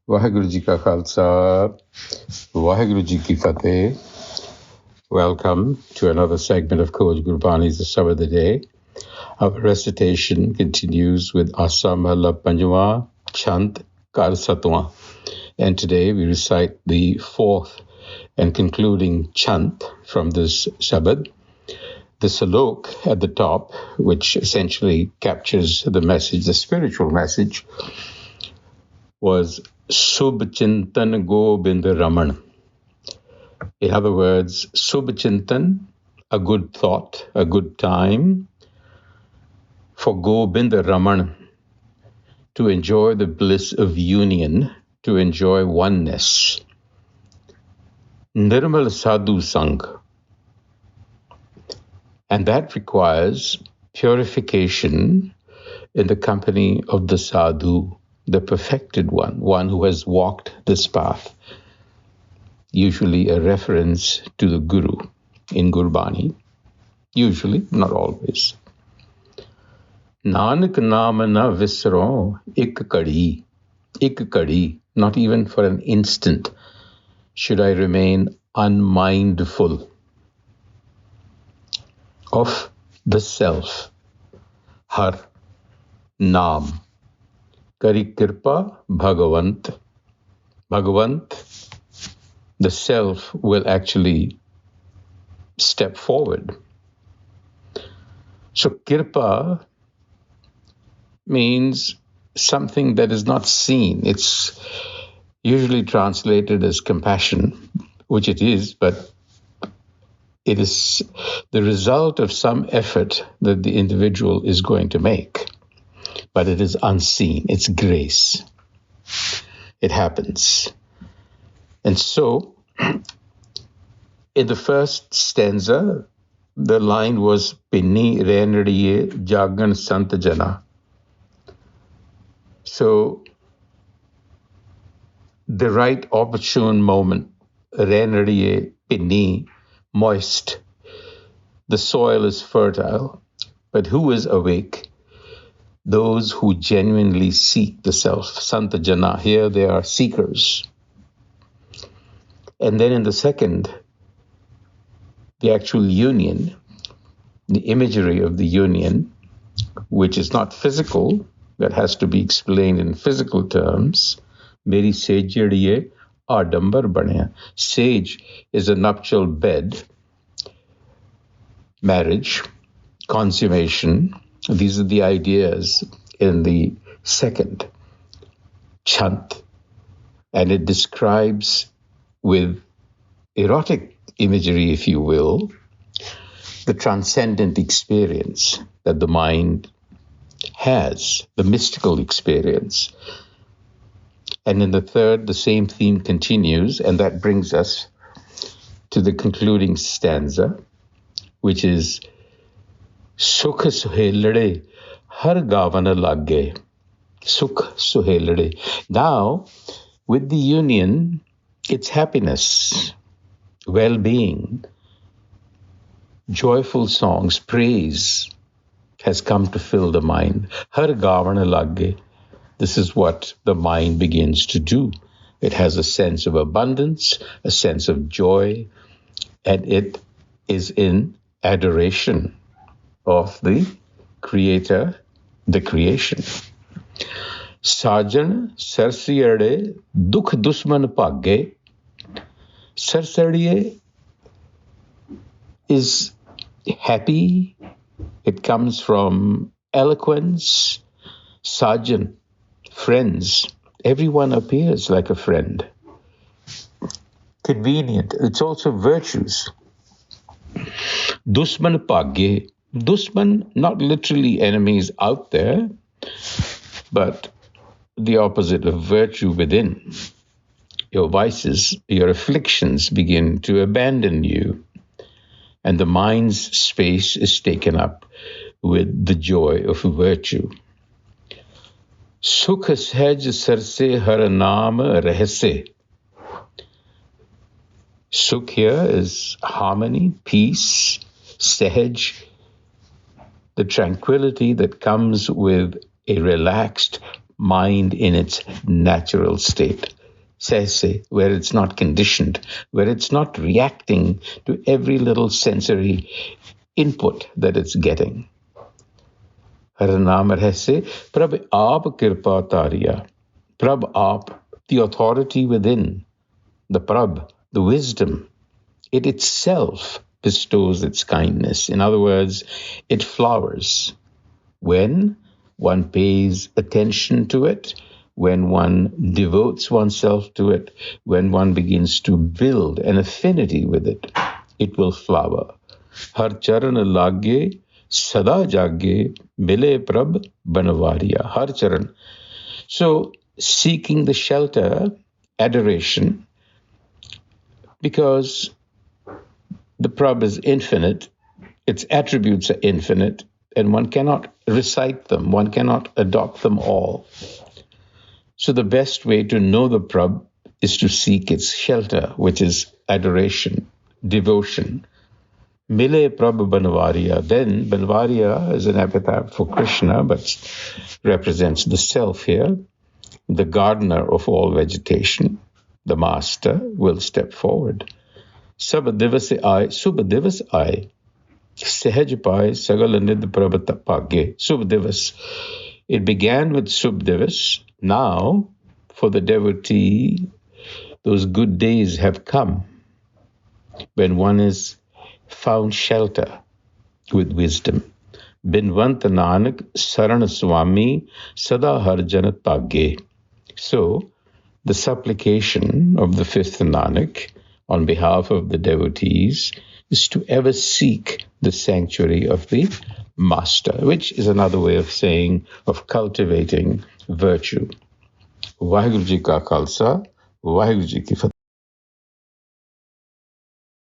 Vaheguru Ji Ka Khalsa, Vaheguru Ji Ki Fateh. Welcome to another segment of Coach Gurbani's a-sabad-a-day. Our recitation continues with Asam Mahalla Panjwa, Chant Kar Satwa. And today we recite the fourth and concluding chant from this Shabad. The salok at the top, which essentially captures the message, the spiritual message, was Subh Chintan Gobind Raman. In other words, Subh Chintan, a good thought, a good time for Gobind Raman to enjoy the bliss of union, to enjoy oneness. Nirmal Sadhu Sang. And that requires purification in the company of the sadhu, the perfected one who has walked this path. Usually a reference to the Guru in Gurbani. Usually, not always. Nanak naam na visro ik kadi, not even for an instant should I remain unmindful of the self. Har naam. Kari kirpa Bhagavant. Bhagavant, the self, will actually step forward. So kirpa means something that is not seen. It's usually translated as compassion, which it is, but it is the result of some effort that the individual is going to make. But it is unseen. It's grace. It happens. And so, in the first stanza, the line was Pinni Renadiye Jagan Sant Jana. So, the right opportune moment, Renadiye Pinni, moist. The soil is fertile, but who is awake? Those who genuinely seek the self. Santa Jana, here they are seekers. And then in the second, the actual union, the imagery of the union, which is not physical, that has to be explained in physical terms. Meri sej jehdi adambar banaya. Sage is a nuptial bed, marriage, consummation. These are the ideas in the second chant. And it describes with erotic imagery, if you will, the transcendent experience that the mind has, the mystical experience. And in the third, the same theme continues, and that brings us to the concluding stanza, which is Sukh Sohilare Har Gavan Lage. Sukh Sohilare. Now, with the union, it's happiness, well-being, joyful songs, praise has come to fill the mind. Har Gavan Lage. This is what the mind begins to do. It has a sense of abundance, a sense of joy, and it is in adoration of the Creator, the creation. Sajan sarsiyade dukh dusman bhage. Sarsariye is happy. It comes from eloquence. Sajan, friends. Everyone appears like a friend. Convenient. It's also virtues. Dusman bhage. Dusman, not literally enemies out there, but the opposite of virtue within. Your vices, your afflictions begin to abandon you, and the mind's space is taken up with the joy of virtue. Sukh sahaj sarse har naam rahse. Sukh here is harmony, peace, sahaj, the tranquility that comes with a relaxed mind in its natural state. Sehse, where it's not conditioned, where it's not reacting to every little sensory input that it's getting. Har naam rahse, Prab aap kirpa tariya. Prab aap, the authority within, the Prab, the wisdom, it itself bestows its kindness. In other words, it flowers when one pays attention to it, when one devotes oneself to it, when one begins to build an affinity with it, it will flower. Har charan lage, sada jage, mile prab banwariya. Har charan. So, seeking the shelter, adoration, because the Prab is infinite, its attributes are infinite, and one cannot recite them, one cannot adopt them all. So the best way to know the Prab is to seek its shelter, which is adoration, devotion. Mile Prab Banwariya. Then Banwariya is an epithet for Krishna, but represents the self here. The gardener of all vegetation, the master, will step forward. Sab divas aaye, subh divas aaye, sehaj paaye, sagal nid prabhat pagye. Subh divas. It began with subh divas. Now, for the devotee, those good days have come when one is found shelter with wisdom. Binwant Nanak Saran Swami Sada Har Janat Pagye. So, the supplication of the fifth Nanak on behalf of the devotees is to ever seek the sanctuary of the Master, which is another way of saying, of cultivating virtue. Vaheguru Ji Ka Khalsa, Vaheguru Ji Ki Fateh.